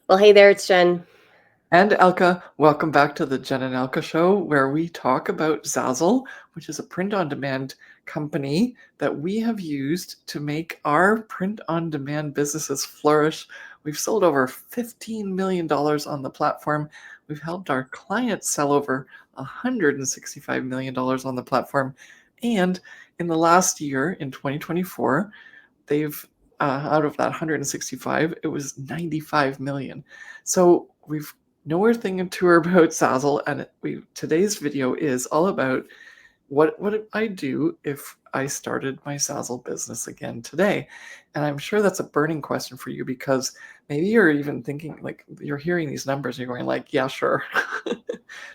Well, hey there, it's Jen. And Elke, welcome back to the Jen and Elke show, where we talk about Zazzle, which is a print-on-demand company that we have used to make our print-on-demand businesses flourish. We've sold over $15 million on the platform. We've helped our clients sell over $165 million on the platform. And in the last year, in 2024, they've out of that 165, it was 95 million. So we've nowhere thing and tour about Zazzle, and today's video is all about what would I do if I started my Zazzle business again today? And I'm sure that's a burning question for you because maybe you're even thinking, like, you're hearing these numbers and you're going like, yeah, sure.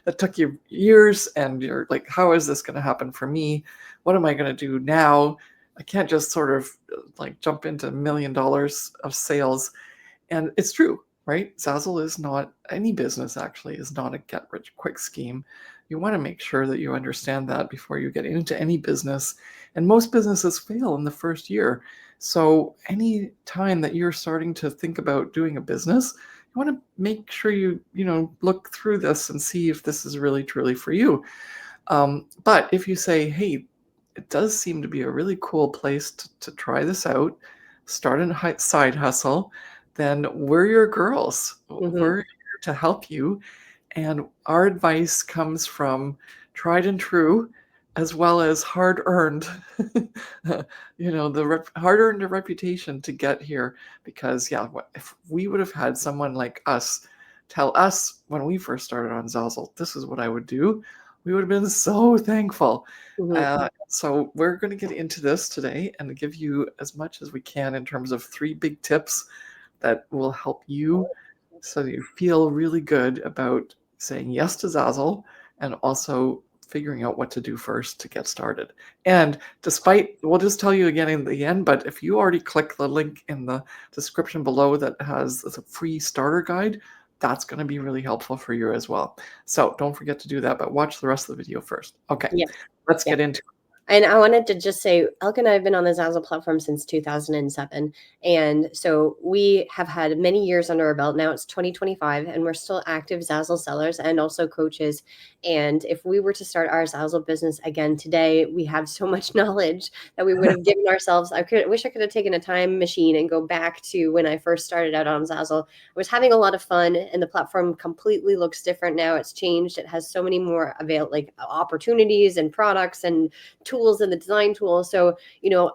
That took you years, and you're like, how is this going to happen for me? What am I going to do now? I can't just sort of like jump into $1 million of sales. And it's true, right? Zazzle is not, any business actually is not a get rich quick scheme. You want to make sure that you understand that before you get into any business. And most businesses fail in the first year. So any time that you're starting to think about doing a business, you want to make sure you look through this and see if this is really truly for you. But if you say, hey, it does seem to be a really cool place to try this out, start a side hustle, then we're your girls. hmm We're here to help you. And our advice comes from tried and true, as well as hard earned, the hard earned reputation to get here. Because, yeah, if we would have had someone like us tell us when we first started on Zazzle, this is what I would do, we would have been so thankful. hmm So we're going to get into this today and give you as much as we can in terms of 3 big tips that will help you so that you feel really good about saying yes to Zazzle and also figuring out what to do first to get started. And we'll just tell you again in the end, but if you already click the link in the description below that has a free starter guide, that's going to be really helpful for you as well. So don't forget to do that, but watch the rest of the video first. Okay, Yeah. let's Yeah. get into it. And I wanted to just say, Elke and I have been on the Zazzle platform since 2007. And so we have had many years under our belt. Now it's 2025, and we're still active Zazzle sellers and also coaches. And if we were to start our Zazzle business again today, we have so much knowledge that we would have given ourselves. Wish I could have taken a time machine and go back to when I first started out on Zazzle. I was having a lot of fun, and the platform completely looks different now. It's changed. It has so many more opportunities and products and tools and the design tools. So,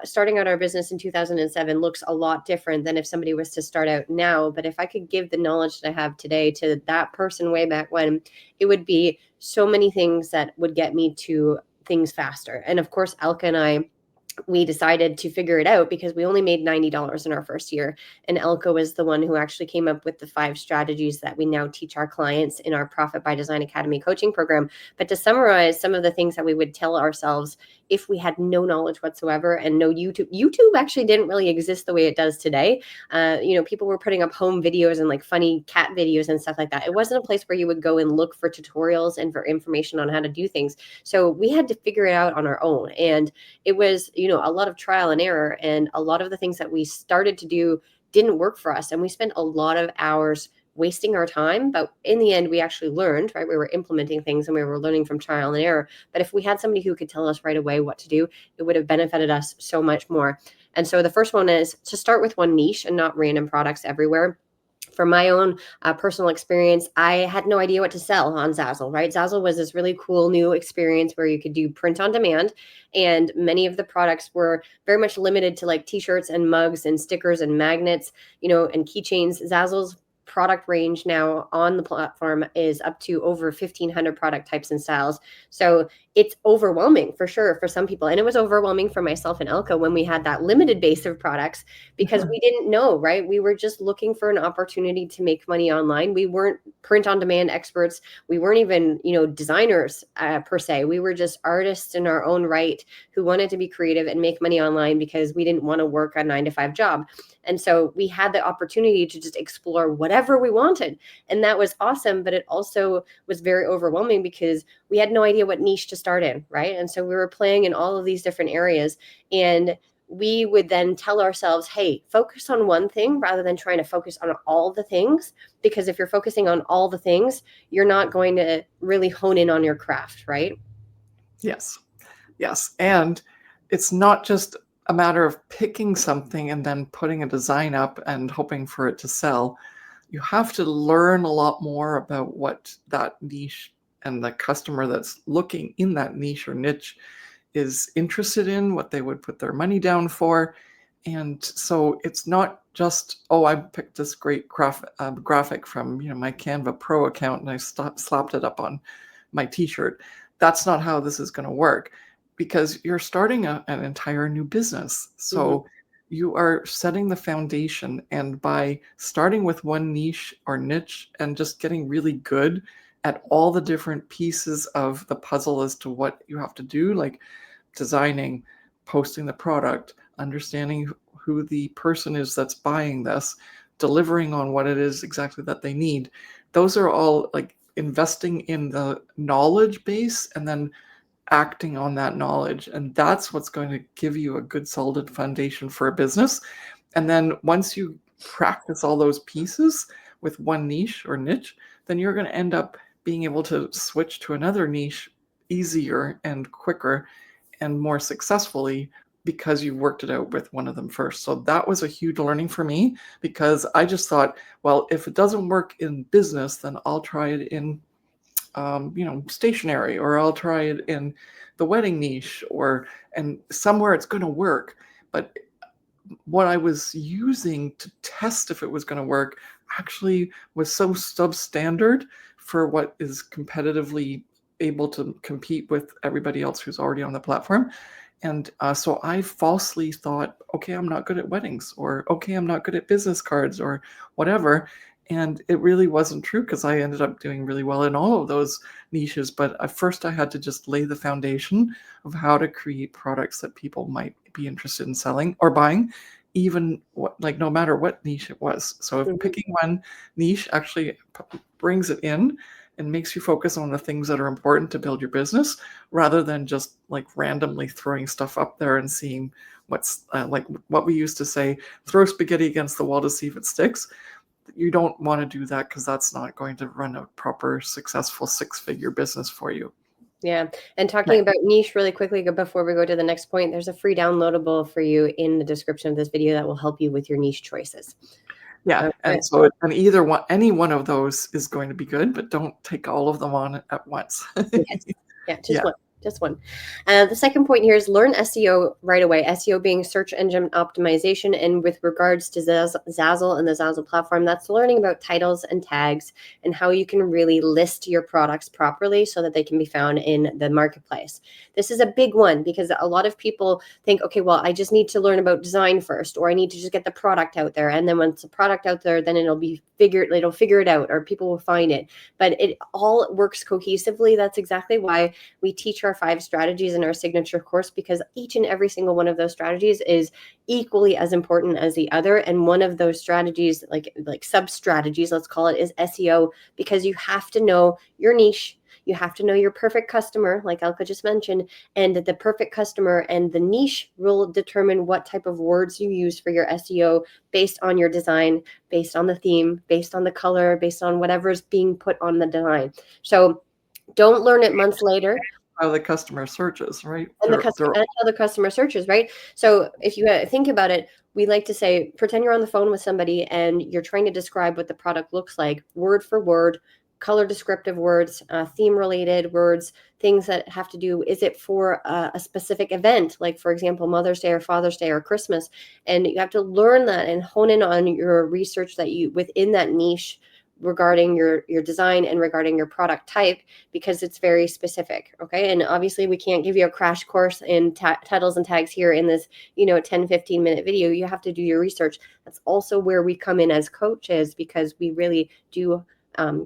starting out our business in 2007 looks a lot different than if somebody was to start out now. But if I could give the knowledge that I have today to that person way back when, it would be so many things that would get me to things faster. And of course, Elke and I, we decided to figure it out because we only made $90 in our first year. And Elke was the one who actually came up with the 5 strategies that we now teach our clients in our Profit by Design Academy coaching program. But to summarize some of the things that we would tell ourselves if we had no knowledge whatsoever and no YouTube actually didn't really exist the way it does today. People were putting up home videos and like funny cat videos and stuff like that. It wasn't a place where you would go and look for tutorials and for information on how to do things. So we had to figure it out on our own. And it was, a lot of trial and error. And a lot of the things that we started to do didn't work for us. And we spent a lot of hours wasting our time. But in the end, we actually learned, right? We were implementing things and we were learning from trial and error. But if we had somebody who could tell us right away what to do, it would have benefited us so much more. And so the first one is to start with one niche and not random products everywhere. For my own personal experience, I had no idea what to sell on Zazzle, right? Zazzle was this really cool new experience where you could do print on demand. And many of the products were very much limited to like t-shirts and mugs and stickers and magnets, and keychains. Zazzle's product range now on the platform is up to over 1,500 product types and styles. So it's overwhelming for sure for some people. And it was overwhelming for myself and Elke when we had that limited base of products because we didn't know, right? We were just looking for an opportunity to make money online. We weren't print on demand experts. We weren't even, designers per se. We were just artists in our own right who wanted to be creative and make money online because we didn't want to work a 9-to-5 job. And so we had the opportunity to just explore whatever we wanted. And that was awesome. But it also was very overwhelming because we had no idea what niche to start in, right? And so we were playing in all of these different areas. And we would then tell ourselves, hey, focus on one thing rather than trying to focus on all the things. Because if you're focusing on all the things, you're not going to really hone in on your craft, right? Yes. Yes. And it's not just a matter of picking something and then putting a design up and hoping for it to sell. You have to learn a lot more about what that niche and the customer that's looking in that niche or niche is interested in, what they would put their money down for. And so it's not just, oh, I picked this great graphic from my Canva Pro account and I slapped it up on my t-shirt. That's not how this is going to work, because you're starting an entire new business. So you are setting the foundation, and by starting with one niche or niche and just getting really good at all the different pieces of the puzzle as to what you have to do, like designing, posting the product, understanding who the person is that's buying this, delivering on what it is exactly that they need. Those are all like investing in the knowledge base and then acting on that knowledge. And that's what's going to give you a good solid foundation for a business. And then once you practice all those pieces with one niche or niche, then you're going to end up being able to switch to another niche easier and quicker and more successfully because you worked it out with one of them first. So that was a huge learning for me, because I just thought, well, if it doesn't work in business, then I'll try it in stationery, or I'll try it in the wedding niche, and somewhere it's going to work. But what I was using to test if it was going to work actually was so substandard for what is competitively able to compete with everybody else who's already on the platform. And so I falsely thought, okay, I'm not good at weddings, or okay, I'm not good at business cards, or whatever. And it really wasn't true, because I ended up doing really well in all of those niches. But at first I had to just lay the foundation of how to create products that people might be interested in selling or buying, even no matter what niche it was. So if picking one niche actually brings it in and makes you focus on the things that are important to build your business, rather than just like randomly throwing stuff up there and seeing what's like what we used to say, throw spaghetti against the wall to see if it sticks. You don't want to do that, because that's not going to run a proper, successful 6-figure business for you. Yeah. And talking about niche really quickly before we go to the next point, there's a free downloadable for you in the description of this video that will help you with your niche choices. Yeah. And so any one of those is going to be good, but don't take all of them on at once. Yes. Yeah, just one. The second point here is learn SEO right away. SEO being search engine optimization. And with regards to Zazzle and the Zazzle platform, that's learning about titles and tags and how you can really list your products properly so that they can be found in the marketplace. This is a big one, because a lot of people think, okay, well, I just need to learn about design first, or I need to just get the product out there. And then once the product out there, then it'll figure it out, or people will find it. But it all works cohesively. That's exactly why we teach our 5 strategies in our signature course, because each and every single one of those strategies is equally as important as the other. And one of those strategies, like sub strategies, let's call it, is SEO, because you have to know your niche. You have to know your perfect customer, like Elke just mentioned, and the perfect customer and the niche will determine what type of words you use for your SEO based on your design, based on the theme, based on the color, based on whatever's being put on the design. So don't learn it months later. How the customer searches, right? And how the customer searches, right? So if you think about it, we like to say, pretend you're on the phone with somebody and you're trying to describe what the product looks like, word for word, color descriptive words, theme related words, things that have to do, is it for a specific event, like for example, Mother's Day or Father's Day or Christmas? And you have to learn that and hone in on your research that you within that niche regarding your design and regarding your product type, because it's very specific. Okay. And obviously we can't give you a crash course in titles and tags here in this 10-15 minute video. You have to do your research. That's also where we come in as coaches, because we really do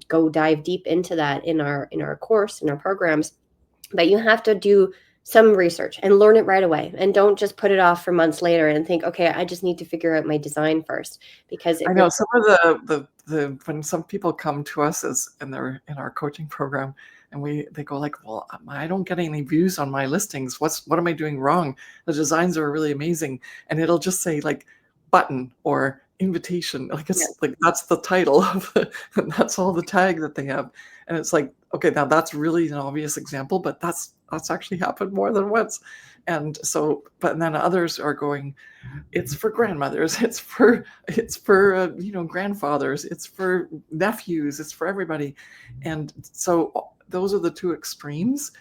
go dive deep into that in our course, in our programs. But you have to do some research and learn it right away, and don't just put it off for months later and think, okay, I just need to figure out my design first. Because I know some of the when some people come to us in our coaching program, and they go like, well, I don't get any views on my listings. What am I doing wrong? The designs are really amazing. And it'll just say like button or invitation. Like Yeah. it's like that's the title of and that's all the tag that they have. And it's like, okay, now that's really an obvious example, but that's actually happened more than once. And so, but then others are going, it's for grandmothers, it's for grandfathers, it's for nephews, it's for everybody. And so those are the two extremes,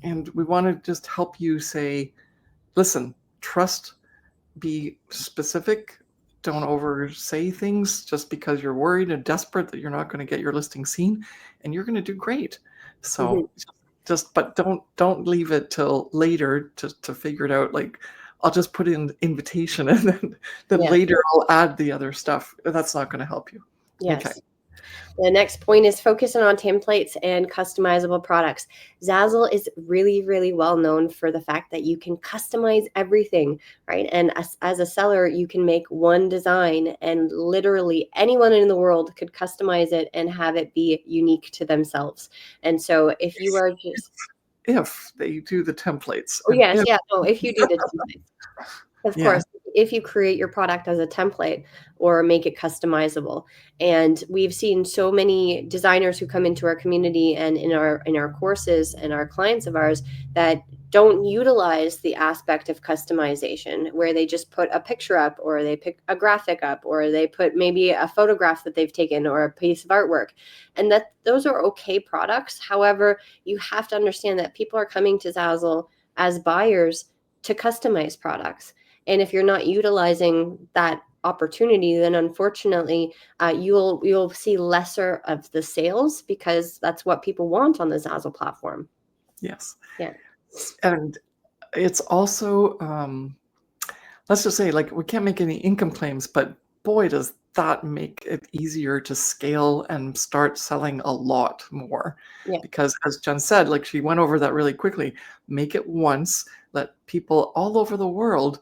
and we want to just help you say, listen, trust, be specific, don't over say things just because you're worried and desperate that you're not going to get your listing seen, and you're going to do great. So but don't leave it till later to figure it out. Like, I'll just put in invitation and then Yeah. later I'll add the other stuff. That's not going to help you. Yes. Okay. The next point is focusing on templates and customizable products. Zazzle is really, really well known for the fact that you can customize everything, right? And as a seller, you can make one design and literally anyone in the world could customize it and have it be unique to themselves. And so if you are just... If they do the templates. Oh, And yes. Yeah. No, if you do the templates. Of yeah. course, if you create your product as a template or make it customizable. And we've seen so many designers who come into our community and in our courses and our clients of ours that don't utilize the aspect of customization, where they just put a picture up or they pick a graphic up or they put maybe a photograph that they've taken or a piece of artwork. And that those are okay products. However, you have to understand that people are coming to Zazzle as buyers to customize products. And if you're not utilizing that opportunity, then unfortunately, you'll see lesser of the sales, because that's what people want on the Zazzle platform. Yes. Yeah. And it's also, let's just say, like, we can't make any income claims, but boy, does that make it easier to scale and start selling a lot more. Yeah. Because as Jen said, like, she went over that really quickly, make it once, let people all over the world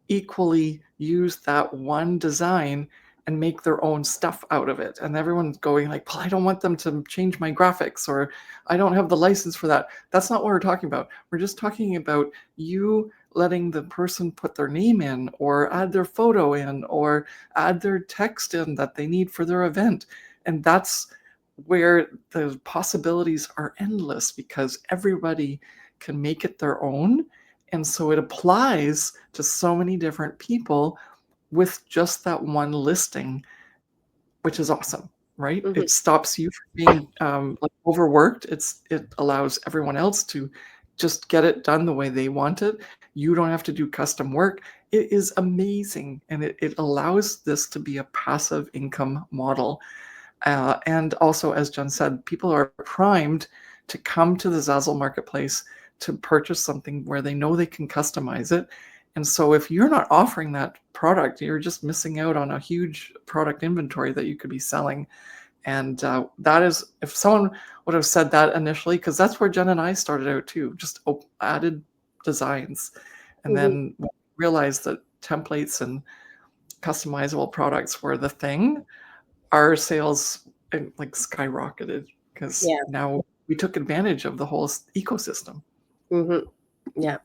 equally use that one design and make their own stuff out of it. And everyone's going like, well, I don't want them to change my graphics, or I don't have the license for that. That's not what we're talking about. We're just talking about you letting the person put their name in or add their photo in or add their text in that they need for their event. And that's where the possibilities are endless, because everybody can make it their own. And so it applies to so many different people with just that one listing, which is awesome, right? Mm-hmm. It stops you from being like overworked. It allows everyone else to just get it done the way they want it. You don't have to do custom work. It is amazing. And it allows this to be a passive income model. And also, as Jen said, people are primed to come to the Zazzle marketplace to purchase something where they know they can customize it. And so if you're not offering that product, you're just missing out on a huge product inventory that you could be selling. And that is, if someone would have said that initially, because that's where Jen and I started out too, just added designs. And then realized that templates and customizable products were the thing, our sales like skyrocketed, because now we took advantage of the whole ecosystem. Yeah.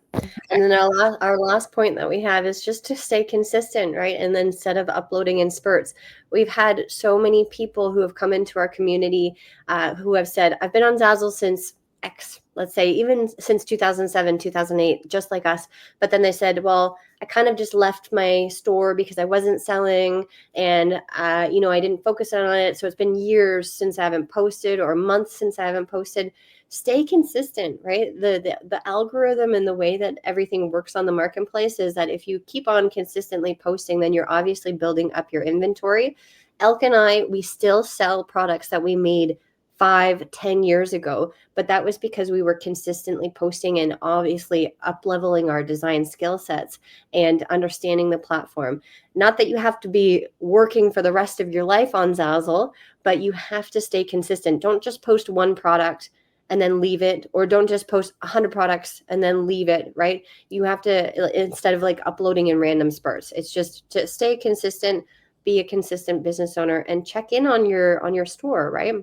And then our last point that we have is just to stay consistent, right? And then instead of uploading in spurts, we've had so many people who have come into our community who have said, I've been on Zazzle since X, let's say even since 2007, 2008, just like us. But then they said, well, I kind of just left my store because I wasn't selling and, I didn't focus on it. So it's been years since I haven't posted, or months since I haven't posted. Stay consistent, right? The algorithm and the way that everything works on the marketplace is that if you keep on consistently posting, then you're obviously building up your inventory. Elke and I, we still sell products that we made 5-10 years ago, but that was because we were consistently posting and obviously up-leveling our design skill sets and understanding the platform. Not that you have to be working for the rest of your life on Zazzle, but you have to stay consistent. Don't just post one product and then leave it, or don't just post 100 products and then leave it, right? You have to, instead of like uploading in random spurts, it's just to stay consistent, be a consistent business owner, and check in on your store, right?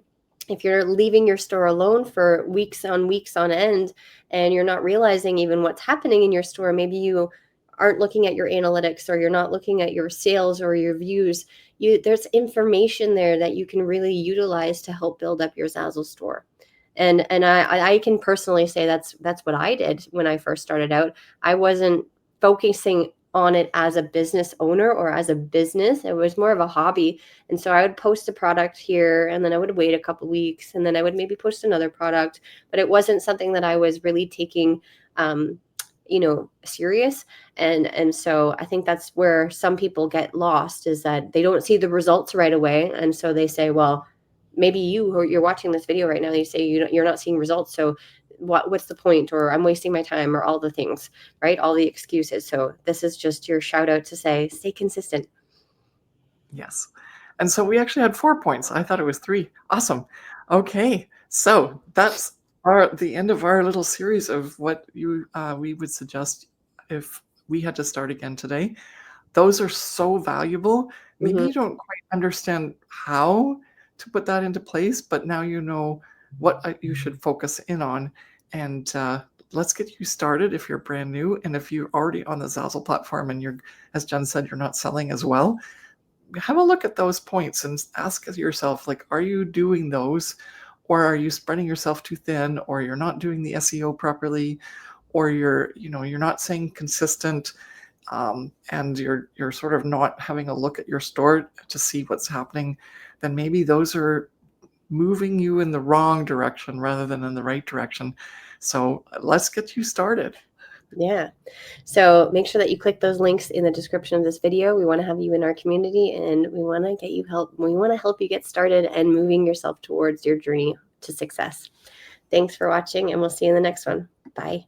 if you're leaving your store alone for weeks on end and you're not realizing even what's happening in your store, maybe you aren't looking at your analytics, or you're not looking at your sales or your views, there's information there that you can really utilize to help build up your Zazzle store. And I can personally say that's what I did when I first started out. I wasn't focusing on it as a business owner or as a business. It was more of a hobby. And so I would post a product here, and then I would wait a couple weeks, and then I would maybe post another product, but it wasn't something that I was really taking serious. And so I think that's where some people get lost, is that they don't see the results right away. And so they say, well, maybe you're watching this video right now, you say you're not seeing results, so what's the point, or I'm wasting my time, or all the things, right? All the excuses. So this is just your shout out to say, stay consistent. Yes. And so we actually had 4 points. I thought it was 3. Awesome. Okay. So that's the end of our little series of what we would suggest if we had to start again today. Those are so valuable. Maybe you don't quite understand how to put that into place, but now you know what you should focus in on. And let's get you started if you're brand new. And if you're already on the Zazzle platform and you're, as Jen said, you're not selling as well, have a look at those points and ask yourself, like, are you doing those, or are you spreading yourself too thin, or you're not doing the SEO properly, or you're not saying consistent, and you're sort of not having a look at your store to see what's happening, then maybe those are moving you in the wrong direction rather than in the right direction. So let's get you started. Yeah. So make sure that you click those links in the description of this video. We want to have you in our community, and we want to get you help. We want to help you get started and moving yourself towards your journey to success. Thanks for watching, and we'll see you in the next one. Bye.